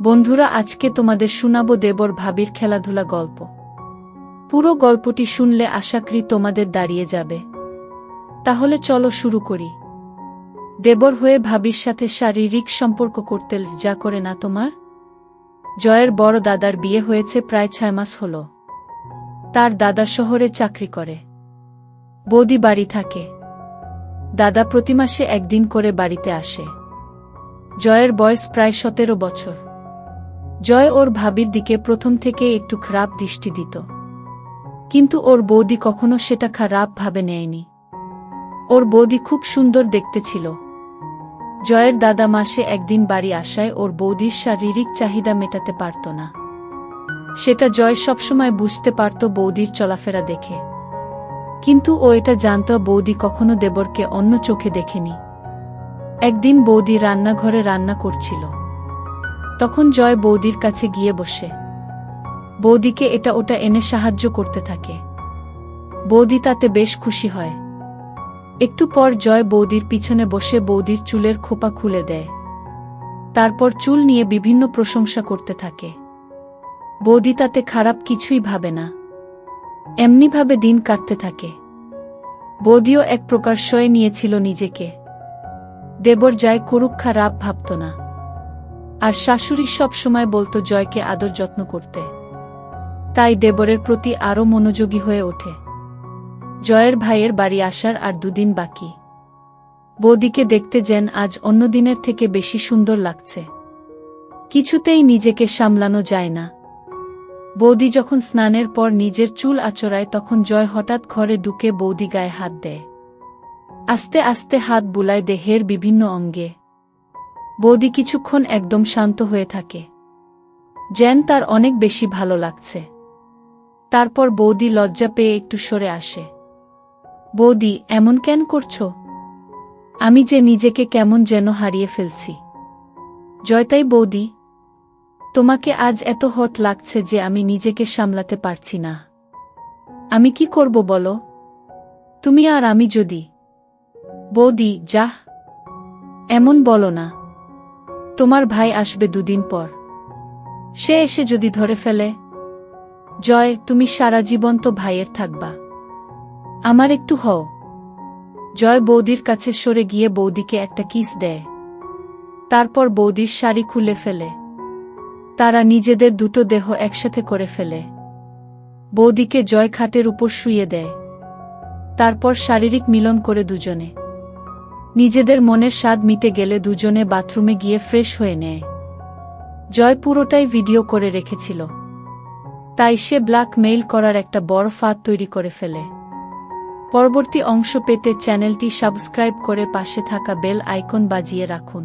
বন্ধুরা, আজকে তোমাদের শোনাবো দেবর ভাবির খেলাধুলা গল্প। পুরো গল্পটি শুনলে আশা করি তোমাদের দাঁড়িয়ে যাবে। তাহলে চলো শুরু করি। দেবর হয়ে ভাবির সাথে শারীরিক সম্পর্ক করতে যা করে না তোমার। জয়ের বড় দাদার বিয়ে হয়েছে প্রায় 6 মাস হল। তার দাদা শহরে চাকরি করে, বৌদি বাড়ি থাকে। দাদা প্রতি মাসে একদিন করে বাড়িতে আসে। জয়ের বয়স প্রায় 17 বছর। জয় ওর ভাবির দিকে প্রথম থেকে একটু খারাপ দৃষ্টি দিত, কিন্তু ওর বৌদি কখনো সেটা খারাপ ভাবে নেয়নি। ওর বৌদি খুব সুন্দর দেখতে ছিল। জয়ের দাদা মাসে একদিন বাড়ি আসায় ওর বৌদির শারীরিক চাহিদা মেটাতে পারত না। সেটা জয় সবসময় বুঝতে পারত বৌদির চলাফেরা দেখে, কিন্তু ও এটা জানত বৌদি কখনো দেবরকে অন্য চোখে দেখেনি। একদিন বৌদি রান্নাঘরে রান্না করছিল, তখন জয় বৌদির কাছে গিয়ে বসে বৌদিকে এটা ওটা এনে সাহায্য করতে থাকে। বৌদি তাতে বেশ খুশি হয়। একটু পর জয় বৌদির পিছনে বসে বৌদির চুলের খোপা খুলে দেয়। তারপর চুল নিয়ে বিভিন্ন প্রশংসা করতে থাকে। বৌদি তাতে খারাপ কিছুই ভাবে না, এমনিভাবে দিন কাটতে থাকে। বৌদিও এক প্রকার সয়ে নিয়েছিল নিজেকে। দেবর জয় করুক খারাপ ভাবত না, আর শাশুড়ি সব সময় বলতো জয়কে আদর যত্ন করতে। তাই দেবরের প্রতি আরও মনোযোগী হয়ে ওঠে। জয়ের ভাইয়ের বাড়ি আসার আর 2 দিন বাকি। বৌদিকে দেখতে যেন আজ অন্য দিনের থেকে বেশি সুন্দর লাগছে। কিছুতেই নিজেকে সামলানো যায় না। বৌদি যখন স্নানের পর নিজের চুল আঁচড়ায়, তখন জয় হঠাৎ ঘরে ঢুকে বৌদি গায়ে হাত দেয়। আস্তে আস্তে হাত বুলায় দেহের বিভিন্ন অঙ্গে। বৌদি কিছুক্ষণ একদম শান্ত হয়ে থাকে, যেন তার অনেক বেশি ভালো লাগছে। তারপর বৌদি লজ্জা পেয়ে একটু সরে আসে। বৌদি, এমন কেন করছো? আমি যে নিজেকে কেমন যেন হারিয়ে ফেলছি। জয়তাই বৌদি, তোমাকে আজ এত হট লাগছে যে আমি নিজেকে সামলাতে পারছি না। আমি কি করব বলো? তুমি আর আমি যদি। বৌদি, যাহ, এমন বলো না। তোমার ভাই আসবে 2 দিন পর। সে এসে যদি ধরে ফেলে? জয়, তুমি সারা জীবন তো ভাইয়ের থাকবা, আমার একটু হও। জয় বৌদির কাছে সরে গিয়ে বৌদিকে একটা কিস দেয়। তারপর বৌদির শাড়ি খুলে ফেলে। তারা নিজেদের দুটো দেহ একসাথে করে ফেলে। বৌদিকে জয় খাটের উপর শুইয়ে দেয়। তারপর শারীরিক মিলন করে দুজনে। নিজেদের মনের স্বাদ মিটে গেলে দুজনে বাথরুমে গিয়ে ফ্রেশ হয়ে নেয়। জয় পুরোটাই ভিডিও করে রেখেছিল, তাই সে ব্ল্যাকমেইল করার একটা বড় ফাঁদ তৈরি করে ফেলে। পরবর্তী অংশ পেতে চ্যানেলটি সাবস্ক্রাইব করে পাশে থাকা বেল আইকন বাজিয়ে রাখুন।